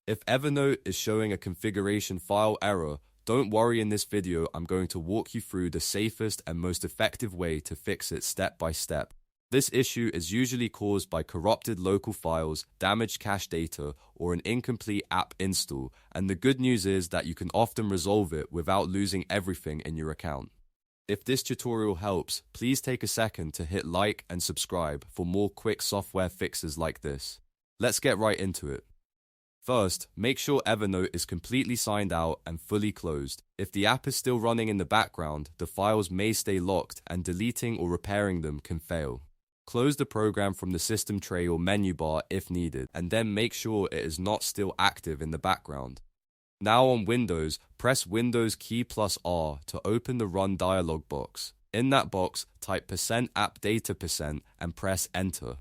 If Evernote is showing a configuration file error, don't worry. In this video, I'm going to walk you through the safest and most effective way to fix it step by step. This issue is usually caused by corrupted local files, damaged cache data, or an incomplete app install, and the good news is that you can often resolve it without losing everything in your account. If this tutorial helps, please take a second to hit like and subscribe for more quick software fixes like this. Let's get right into it. First, make sure Evernote is completely signed out and fully closed. If the app is still running in the background, the files may stay locked and deleting or repairing them can fail. Close the program from the system tray or menu bar if needed, and then make sure it is not still active in the background. Now on Windows, press Windows key plus R to open the Run dialog box. In that box, type %AppData% and press Enter.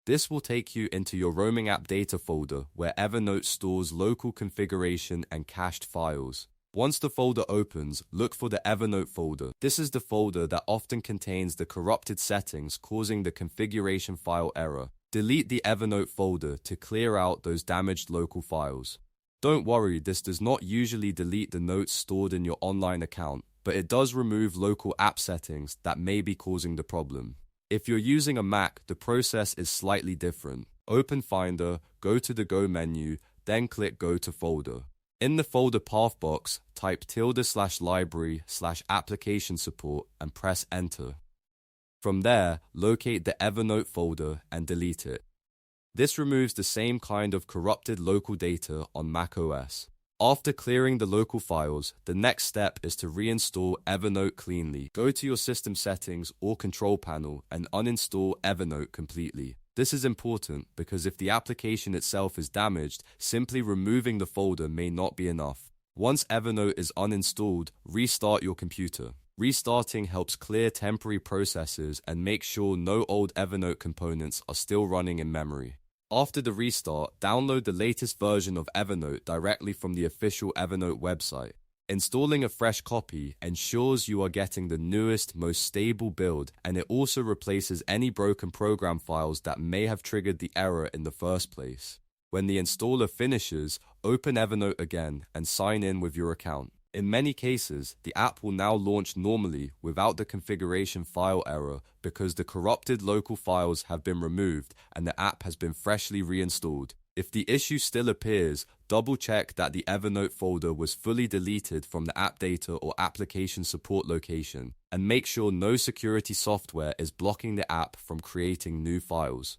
This will take you into your roaming AppData folder where Evernote stores local configuration and cached files. Once the folder opens, look for the Evernote folder. This is the folder that often contains the corrupted settings causing the configuration file error. Delete the Evernote folder to clear out those damaged local files. Don't worry, this does not usually delete the notes stored in your online account, but it does remove local app settings that may be causing the problem. If you're using a Mac, the process is slightly different. Open Finder, go to the Go menu, then click Go to Folder. In the folder path box, type ~library/application support and press Enter. From there, locate the Evernote folder and delete it. This removes the same kind of corrupted local data on macOS. After clearing the local files, the next step is to reinstall Evernote cleanly. Go to your system settings or control panel and uninstall Evernote completely. This is important because if the application itself is damaged, simply removing the folder may not be enough. Once Evernote is uninstalled, restart your computer. Restarting helps clear temporary processes and make sure no old Evernote components are still running in memory. After the restart, download the latest version of Evernote directly from the official Evernote website. Installing a fresh copy ensures you are getting the newest, most stable build, and it also replaces any broken program files that may have triggered the error in the first place. When the installer finishes, open Evernote again and sign in with your account. In many cases, the app will now launch normally without the configuration file error because the corrupted local files have been removed and the app has been freshly reinstalled. If the issue still appears, double-check that the Evernote folder was fully deleted from the AppData or application support location, and make sure no security software is blocking the app from creating new files.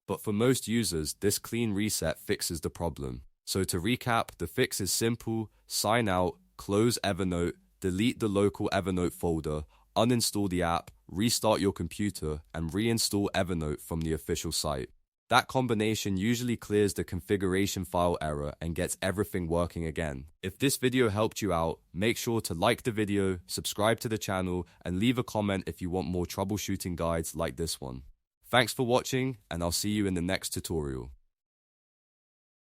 But for most users, this clean reset fixes the problem. So to recap, the fix is simple: sign out, close Evernote, delete the local Evernote folder, uninstall the app, restart your computer, and reinstall Evernote from the official site. That combination usually clears the configuration file error and gets everything working again. If this video helped you out, make sure to like the video, subscribe to the channel, and leave a comment if you want more troubleshooting guides like this one. Thanks for watching, and I'll see you in the next tutorial.